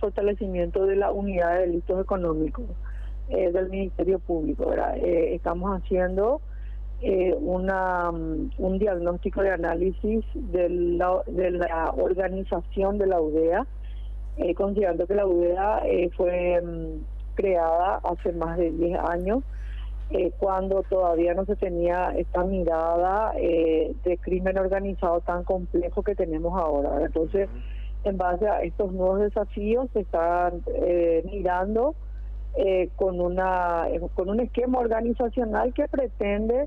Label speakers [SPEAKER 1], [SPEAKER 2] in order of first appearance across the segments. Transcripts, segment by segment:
[SPEAKER 1] fortalecimiento de la unidad de delitos económicos del Ministerio Público, ¿verdad? Estamos haciendo un diagnóstico de análisis de la organización de la UDEA, considerando que la UDEA fue creada hace más de 10 años, cuando todavía no se tenía esta mirada de crimen organizado tan complejo que tenemos ahora, ¿verdad? Entonces, en base a estos nuevos desafíos, se están mirando con un esquema organizacional que pretende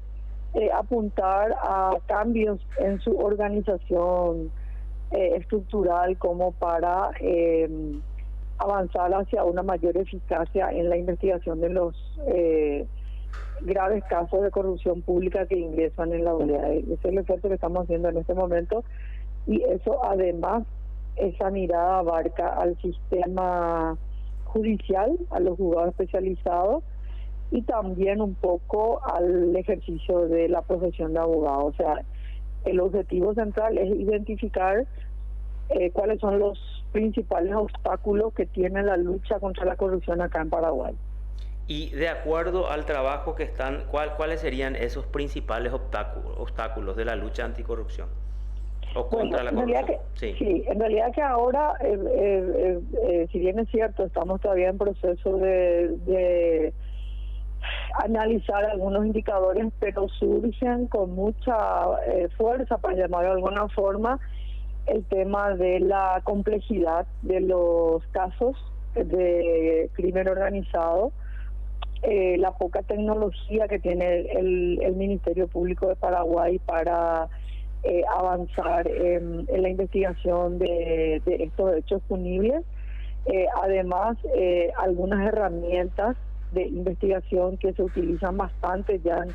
[SPEAKER 1] apuntar a cambios en su organización estructural, como para avanzar hacia una mayor eficacia en la investigación de los graves casos de corrupción pública que ingresan en la unidad. Ese es el esfuerzo que estamos haciendo en este momento, y eso además, esa mirada abarca al sistema judicial, a los juzgados especializados, y también un poco al ejercicio de la profesión de abogado. O sea, el objetivo central es identificar cuáles son los principales obstáculos que tiene la lucha contra la corrupción acá en Paraguay.
[SPEAKER 2] Y de acuerdo al trabajo que están, ¿cuáles serían esos principales obstáculos de la lucha anticorrupción o contra la corrupción?
[SPEAKER 1] Sí, en realidad que ahora, si bien es cierto, estamos todavía en proceso de analizar algunos indicadores, pero surgen con mucha fuerza, para llamarlo de alguna forma, el tema de la complejidad de los casos de crimen organizado, la poca tecnología que tiene el Ministerio Público de Paraguay para avanzar en la investigación de estos hechos punibles. Además, algunas herramientas de investigación que se utilizan bastante ya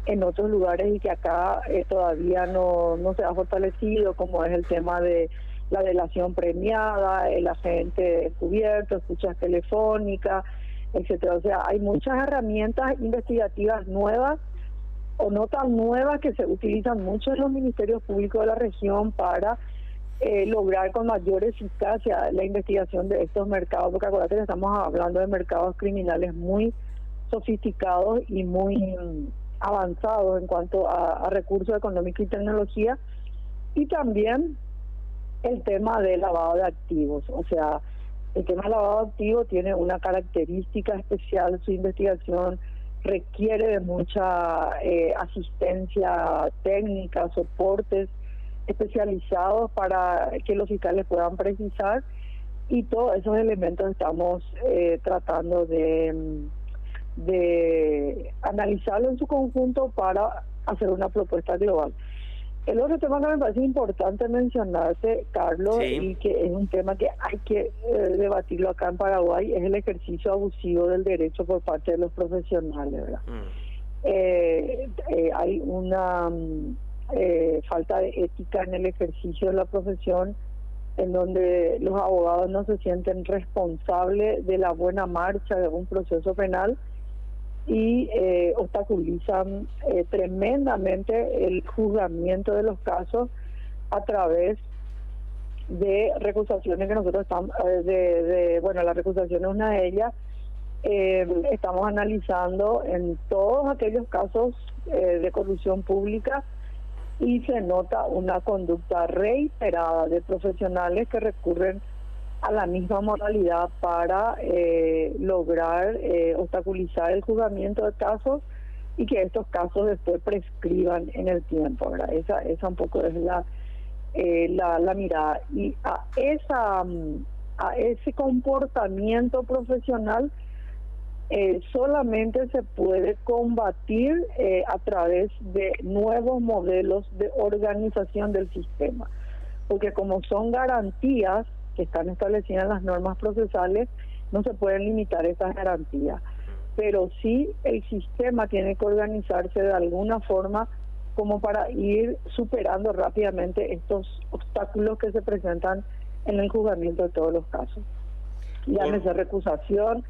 [SPEAKER 1] en otros lugares y que acá todavía no se ha fortalecido, como es el tema de la delación premiada, el agente descubierto, escuchas telefónicas, etcétera. O sea, hay muchas herramientas investigativas nuevas o no tan nuevas que se utilizan mucho en los ministerios públicos de la región para lograr con mayor eficacia la investigación de estos mercados, porque acuérdate que estamos hablando de mercados criminales muy sofisticados y muy avanzados en cuanto a recursos económicos y tecnología, y también el tema del lavado de activos. O sea, el tema del lavado de activos tiene una característica especial: su investigación requiere de mucha asistencia técnica, soportes especializados para que los fiscales puedan precisar, y todos esos elementos estamos tratando de analizarlo en su conjunto para hacer una propuesta global. El otro tema que me parece importante mencionarse, Carlos,
[SPEAKER 2] sí,
[SPEAKER 1] y que es un tema que hay que debatirlo acá en Paraguay, es el ejercicio abusivo del derecho por parte de los profesionales, ¿verdad? Hay una falta de ética en el ejercicio de la profesión, en donde los abogados no se sienten responsables de la buena marcha de un proceso penal y obstaculizan tremendamente el juzgamiento de los casos a través de recusaciones que nosotros estamos, bueno, la recusación es una de ellas. Estamos analizando en todos aquellos casos de corrupción pública, y se nota una conducta reiterada de profesionales que recurren a la misma modalidad para lograr obstaculizar el juzgamiento de casos y que estos casos después prescriban en el tiempo, ¿verdad? Esa un poco es la mirada. Y a ese comportamiento profesional solamente se puede combatir a través de nuevos modelos de organización del sistema, porque como son garantías que están establecidas en las normas procesales, no se pueden limitar esas garantías, pero sí el sistema tiene que organizarse de alguna forma como para ir superando rápidamente estos obstáculos que se presentan en el juzgamiento de todos los casos. Llámese recusación,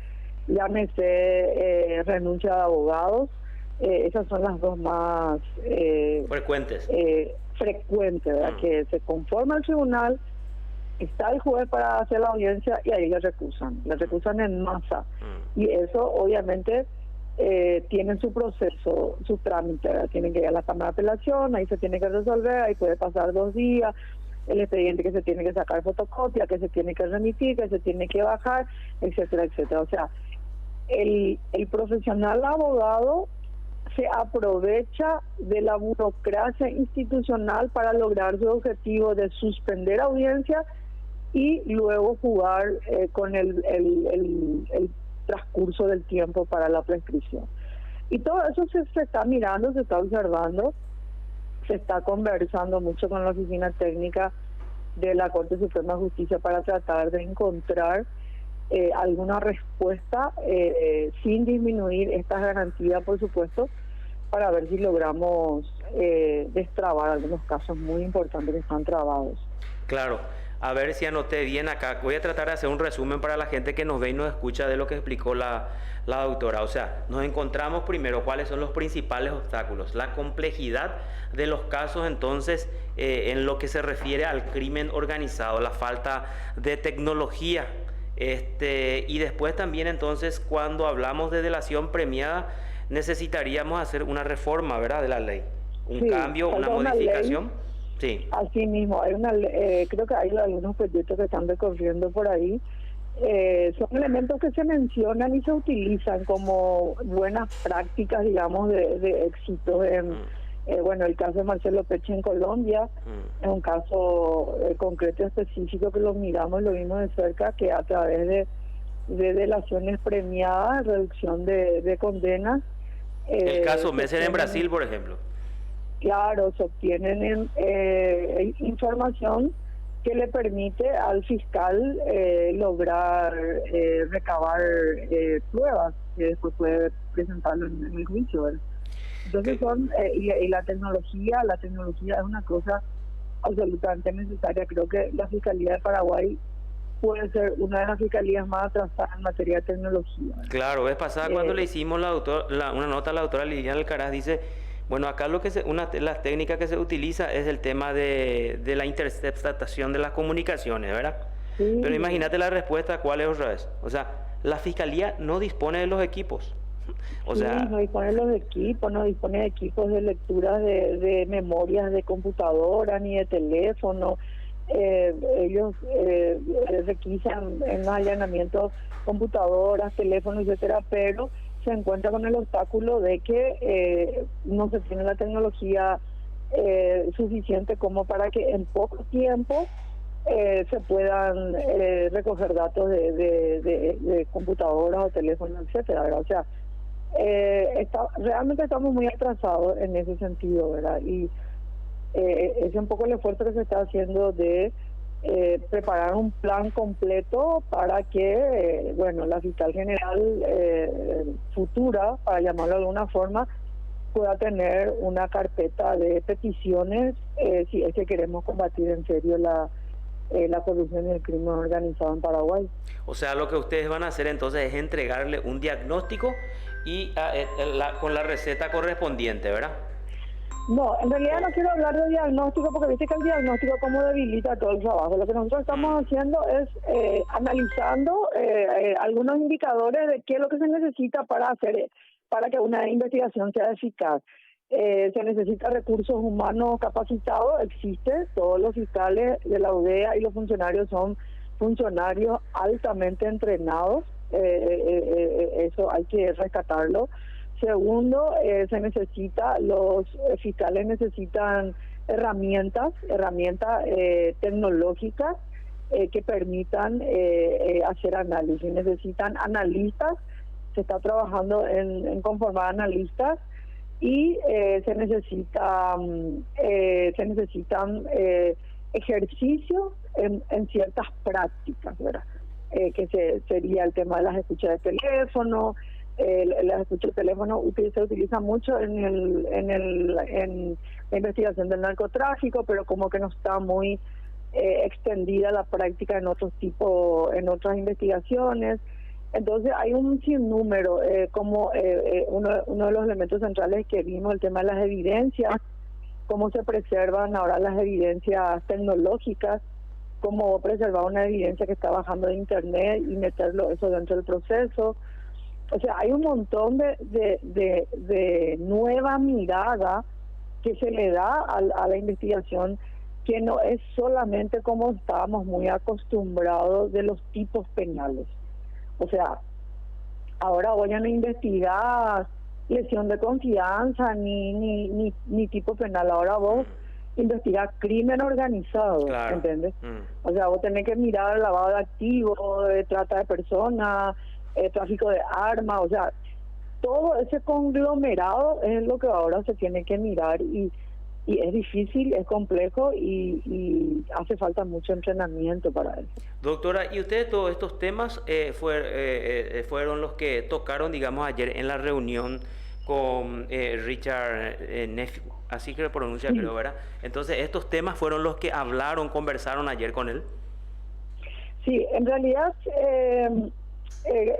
[SPEAKER 1] llámese renuncia de abogados, esas son las dos más frecuentes, ¿verdad? Que se conforma el tribunal, está el juez para hacer la audiencia y ahí le recusan en masa. Y eso obviamente tiene su proceso, su trámite, ¿verdad? Tienen que ir a la Cámara de Apelación, ahí se tiene que resolver, ahí puede pasar 2 días, el expediente que se tiene que sacar fotocopia, que se tiene que remitir, que se tiene que bajar, etcétera, etcétera. O sea, el profesional abogado se aprovecha de la burocracia institucional para lograr su objetivo de suspender audiencia y luego jugar con el transcurso del tiempo para la prescripción. Y todo eso se está mirando, se está observando, se está conversando mucho con la oficina técnica de la Corte Suprema de Justicia para tratar de encontrar alguna respuesta sin disminuir estas garantías, por supuesto, para ver si logramos destrabar algunos casos muy importantes que están trabados.
[SPEAKER 2] Claro. A ver si anoté bien acá. Voy a tratar de hacer un resumen para la gente que nos ve y nos escucha de lo que explicó la doctora. O sea, nos encontramos primero cuáles son los principales obstáculos, la complejidad de los casos, entonces, en lo que se refiere al crimen organizado, la falta de tecnología, y después también, entonces, cuando hablamos de delación premiada, necesitaríamos hacer una reforma, ¿verdad?, de la ley, un cambio, una modificación. Sí.
[SPEAKER 1] Así mismo, hay creo que hay algunos proyectos que están recorriendo por ahí. Son elementos que se mencionan y se utilizan como buenas prácticas, digamos, de éxito. Bueno, el caso de Marcelo Peche en Colombia es un caso concreto específico que lo miramos y lo vimos de cerca, que a través de delaciones premiadas, reducción de condenas.
[SPEAKER 2] El caso Messer en Brasil, por ejemplo.
[SPEAKER 1] Claro, se obtienen información que le permite al fiscal lograr recabar pruebas que después puede presentarlo en el juicio, ¿verdad? Entonces y la tecnología es una cosa absolutamente necesaria. Creo que la Fiscalía de Paraguay puede ser una de las fiscalías más atrasadas en materia de tecnología, ¿verdad?
[SPEAKER 2] Claro, vez pasada cuando le hicimos una nota a la doctora Liliana Alcaraz, dice, bueno, acá una de las técnicas que se utiliza es el tema de la interceptación de las comunicaciones, ¿verdad? Sí. Pero imagínate la respuesta, ¿cuál es otra vez? O sea, la Fiscalía no dispone de los equipos. O sea,
[SPEAKER 1] no dispone de los equipos, no dispone de equipos de lectura de memorias de computadora ni de teléfono. Ellos requisan en los allanamientos computadoras, teléfonos, etcétera, pero se encuentra con el obstáculo de que no se tiene la tecnología suficiente como para que en poco tiempo se puedan recoger datos de computadoras o teléfonos, etcétera, ¿verdad? O sea, realmente estamos muy atrasados en ese sentido, ¿verdad? Y es un poco el esfuerzo que se está haciendo de preparar un plan completo para que, bueno, la fiscal general futura, para llamarlo de alguna forma, pueda tener una carpeta de peticiones si es que queremos combatir en serio la corrupción y el crimen organizado en Paraguay.
[SPEAKER 2] O sea, lo que ustedes van a hacer entonces es entregarle un diagnóstico y con la receta correspondiente, ¿verdad?
[SPEAKER 1] No, en realidad no quiero hablar de diagnóstico porque viste que el diagnóstico como debilita todo el trabajo. Lo que nosotros estamos haciendo es analizando algunos indicadores de qué es lo que se necesita para que una investigación sea eficaz. Se necesita recursos humanos capacitados, existe, todos los fiscales de la UDEA y los funcionarios son funcionarios altamente entrenados, eso hay que rescatarlo. Segundo, los fiscales necesitan herramientas tecnológicas que permitan hacer análisis. Necesitan analistas, se está trabajando en conformar analistas y se necesitan ejercicios en ciertas prácticas, ¿verdad? Que sería el tema de las escuchas de teléfono. Las escuchas de teléfono se utiliza mucho en la investigación del narcotráfico, pero como que no está muy extendida la práctica en otras investigaciones. Entonces hay un sinnúmero, uno de los elementos centrales que vimos, el tema de las evidencias, cómo se preservan ahora las evidencias tecnológicas cómo preservar una evidencia que está bajando de internet y meterlo eso dentro del proceso. O sea, hay un montón de nueva mirada que se le da a la investigación, que no es solamente como estábamos muy acostumbrados de los tipos penales. O sea, ahora vayan a investigar lesión de confianza ni tipo penal. Ahora vos investigar crimen organizado,
[SPEAKER 2] Claro.
[SPEAKER 1] ¿entendés? O sea, vos tenés que mirar lavado de activos, trata de personas, tráfico de armas, o sea, todo ese conglomerado es lo que ahora se tiene que mirar y es difícil, es complejo y hace falta mucho entrenamiento para eso.
[SPEAKER 2] Doctora, ¿y ustedes todos estos temas fueron los que tocaron, digamos, ayer en la reunión con Richard Neff, así que lo pronuncia,
[SPEAKER 1] Sí.
[SPEAKER 2] creo, ¿verdad? Entonces, ¿estos temas fueron los que conversaron ayer con él?
[SPEAKER 1] Sí, en realidad,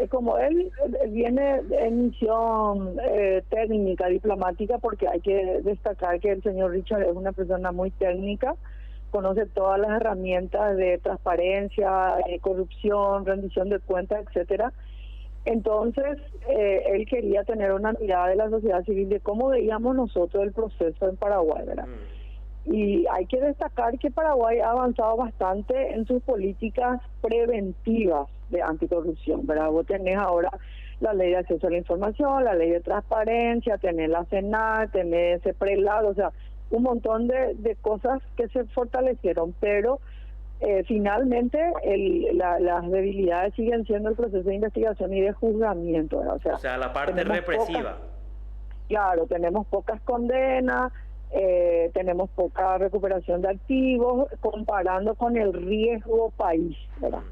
[SPEAKER 1] como él viene en misión técnica, diplomática, porque hay que destacar que el señor Richard es una persona muy técnica, conoce todas las herramientas de transparencia, corrupción, rendición de cuentas, etcétera. Entonces, él quería tener una mirada de la sociedad civil de cómo veíamos nosotros el proceso en Paraguay, ¿verdad? Y hay que destacar que Paraguay ha avanzado bastante en sus políticas preventivas de anticorrupción, ¿verdad? Vos tenés ahora la ley de acceso a la información, la ley de transparencia, tenés la CENAR, tenés ese prelado, o sea, un montón de cosas que se fortalecieron, pero finalmente las debilidades siguen siendo el proceso de investigación y de juzgamiento, ¿verdad?
[SPEAKER 2] O sea, la parte represiva.
[SPEAKER 1] Claro, tenemos pocas condenas, tenemos poca recuperación de activos comparando con el riesgo país, ¿verdad?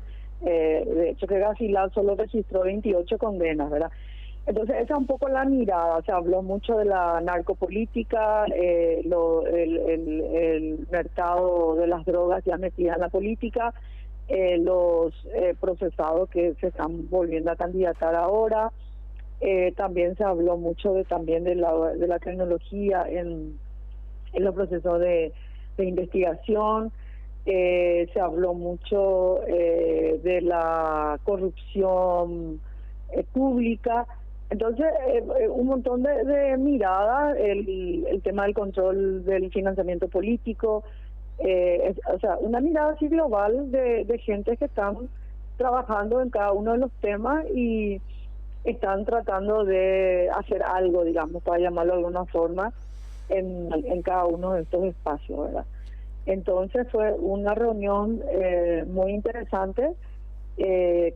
[SPEAKER 1] De hecho que Gasilán solo registró 28 condenas, ¿verdad? Entonces esa es un poco la mirada. Se habló mucho de la narcopolítica, el mercado de las drogas ya metida en la política, los procesados que se están volviendo a candidatar ahora. También se habló mucho de la tecnología en los procesos de investigación. Se habló mucho de la corrupción pública. Entonces, un montón de miradas, el tema del control del financiamiento político, o sea, una mirada así global de gente que están trabajando en cada uno de los temas y están tratando de hacer algo, digamos, para llamarlo de alguna forma, en cada uno de estos espacios, ¿verdad? Entonces fue una reunión muy interesante.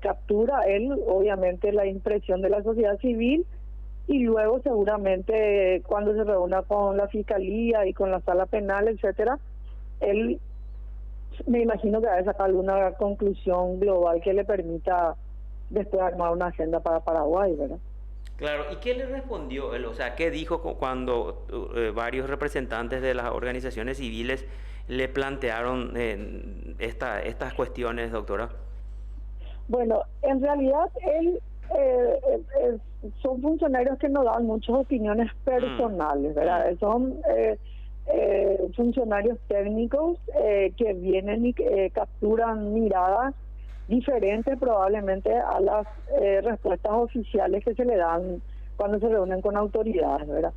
[SPEAKER 1] Captura él obviamente la impresión de la sociedad civil y luego seguramente cuando se reúna con la fiscalía y con la sala penal, etcétera, él me imagino que va a sacar alguna conclusión global que le permita después armar una agenda para Paraguay, ¿verdad?
[SPEAKER 2] Claro, ¿y qué le respondió él? O sea, ¿qué dijo cuando varios representantes de las organizaciones civiles le plantearon estas cuestiones, doctora?
[SPEAKER 1] Bueno, en realidad él son funcionarios que no dan muchas opiniones personales, ¿verdad? Son funcionarios técnicos que vienen y capturan miradas diferentes probablemente a las respuestas oficiales que se le dan cuando se reúnen con autoridades, ¿verdad?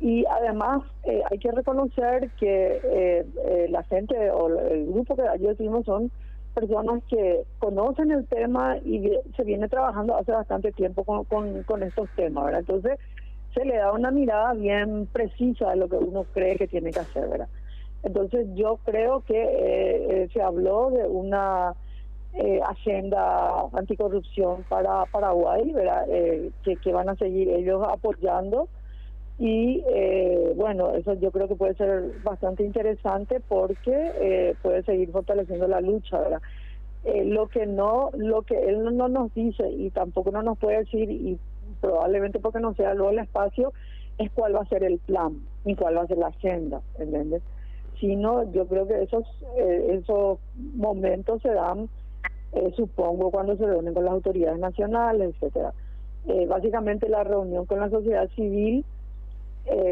[SPEAKER 1] Y además hay que reconocer que la gente o el grupo que allí decimos son personas que conocen el tema y se viene trabajando hace bastante tiempo con estos temas, ¿verdad? Entonces se le da una mirada bien precisa de lo que uno cree que tiene que hacer, ¿verdad? Entonces yo creo que se habló de una agenda anticorrupción para Paraguay, ¿verdad? Que van a seguir ellos apoyando y bueno, eso yo creo que puede ser bastante interesante porque puede seguir fortaleciendo la lucha, ¿verdad? Lo que él no nos dice y tampoco no nos puede decir, y probablemente porque no sea luego el espacio, es cuál va a ser el plan y cuál va a ser la agenda, ¿entiendes? Sino yo creo que esos momentos se dan supongo cuando se reúnen con las autoridades nacionales, etcétera. Básicamente la reunión con la sociedad civil,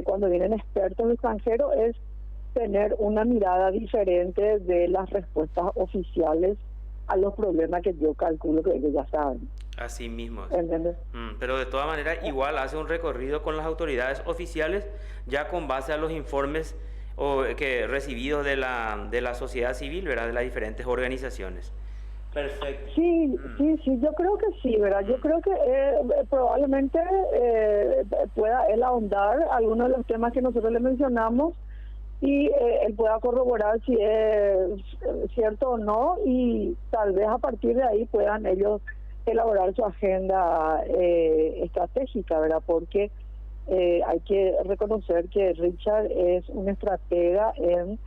[SPEAKER 1] cuando vienen expertos extranjeros, es tener una mirada diferente de las respuestas oficiales a los problemas que yo calculo que ellos ya saben.
[SPEAKER 2] Así mismo es.
[SPEAKER 1] ¿Entiendes?
[SPEAKER 2] Pero de todas maneras, igual hace un recorrido con las autoridades oficiales, ya con base a los informes recibidos de la sociedad civil, ¿verdad? De las diferentes organizaciones. Perfecto.
[SPEAKER 1] Sí, yo creo que sí, ¿verdad? Yo creo que probablemente pueda él ahondar algunos de los temas que nosotros le mencionamos y él pueda corroborar si es cierto o no, y tal vez a partir de ahí puedan ellos elaborar su agenda estratégica, ¿verdad? Porque hay que reconocer que Richard es un estratega en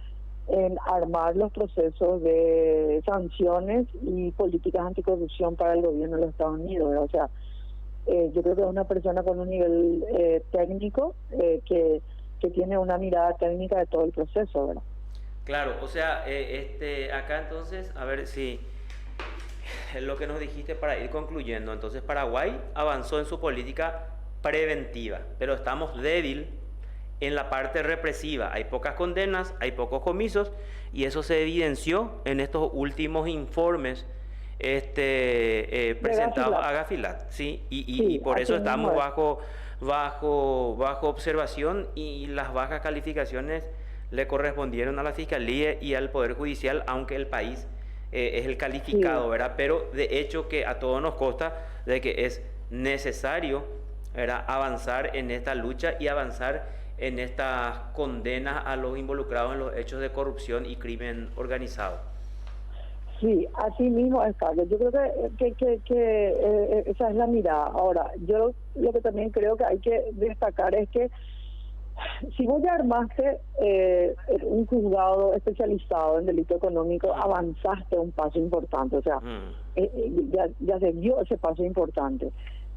[SPEAKER 1] armar los procesos de sanciones y políticas anticorrupción para el gobierno de los Estados Unidos, ¿verdad? O sea, yo creo que es una persona con un nivel técnico que tiene una mirada técnica de todo el proceso, ¿verdad?
[SPEAKER 2] Claro, o sea, acá entonces, a ver si es lo que nos dijiste para ir concluyendo. Entonces, Paraguay avanzó en su política preventiva, pero estamos débil en la parte represiva. Hay pocas condenas, hay pocos comisos, y eso se evidenció en estos últimos informes presentados a Gafilat, ¿sí? Y por eso estamos bajo observación, y las bajas calificaciones le correspondieron a la Fiscalía y al Poder Judicial, aunque el país es el calificado, ¿verdad? Pero de hecho que a todos nos consta de que es necesario, ¿verdad?, avanzar en esta lucha y avanzar en estas condenas a los involucrados en los hechos de corrupción y crimen organizado.
[SPEAKER 1] Sí, así mismo es, Carlos. Yo creo que esa es la mirada. Ahora, yo lo que también creo que hay que destacar es que si vos ya armaste un juzgado especializado en delito económico, avanzaste un paso importante, o sea, ya se dio ese paso importante.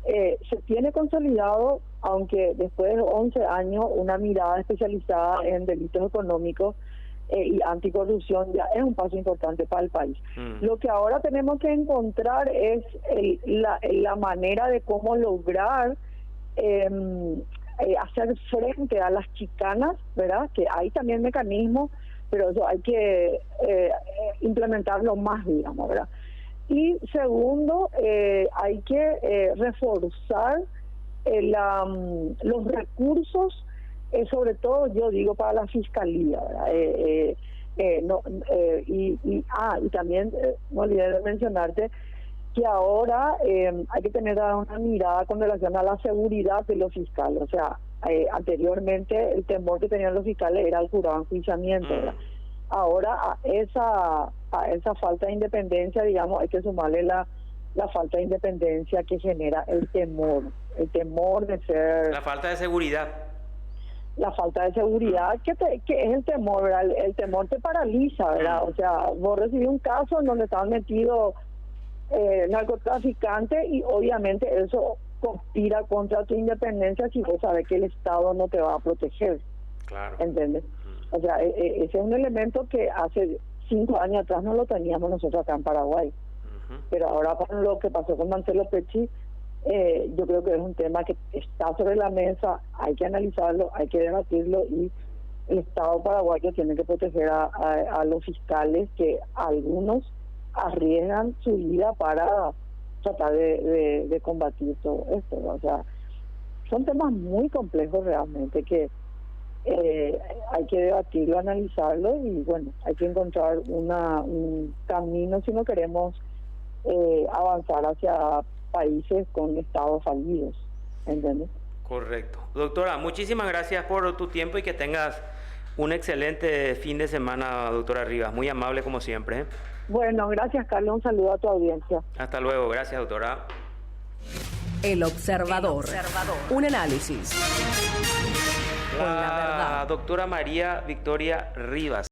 [SPEAKER 1] Se tiene consolidado, aunque después de 11 años, una mirada especializada en delitos económicos y anticorrupción ya es un paso importante para el país. Lo que ahora tenemos que encontrar es la manera de cómo lograr hacer frente a las chicanas, ¿verdad? Que hay también mecanismos, pero eso hay que implementarlo más, digamos, ¿verdad? Y segundo, hay que reforzar los recursos, sobre todo yo digo para la fiscalía, ¿verdad? Y también me olvidé de mencionarte que ahora hay que tener una mirada con relación a la seguridad de los fiscales. O sea, anteriormente el temor que tenían los fiscales era el jurado enjuiciamiento, ¿verdad? Ahora a esa falta de independencia, digamos, hay que sumarle la falta de independencia que genera el temor de ser...
[SPEAKER 2] La falta de seguridad.
[SPEAKER 1] La falta de seguridad, que es el temor, ¿verdad? El temor te paraliza, ¿verdad? O sea, vos recibís un caso en donde estaban metidos narcotraficantes y obviamente eso conspira contra tu independencia si vos sabes que el Estado no te va a proteger.
[SPEAKER 2] Claro.
[SPEAKER 1] ¿Entiendes? O sea, ese es un elemento que hace 5 años atrás no lo teníamos nosotros acá en Paraguay. Pero ahora con lo que pasó con Marcelo Pecci, yo creo que es un tema que está sobre la mesa, hay que analizarlo, hay que debatirlo, y el Estado paraguayo tiene que proteger a los fiscales, que algunos arriesgan su vida para tratar de combatir todo esto, ¿no? O sea, son temas muy complejos realmente que hay que debatirlo, analizarlo, y bueno, hay que encontrar un camino si no queremos avanzar hacia países con estados fallidos, ¿entiendes?
[SPEAKER 2] Correcto. Doctora, muchísimas gracias por tu tiempo y que tengas un excelente fin de semana, doctora Rivas. Muy amable como siempre, ¿eh?
[SPEAKER 1] Bueno, gracias, Carlos. Un saludo a tu audiencia.
[SPEAKER 2] Hasta luego. Gracias, doctora.
[SPEAKER 3] El Observador. Un análisis.
[SPEAKER 2] La doctora María Victoria Rivas.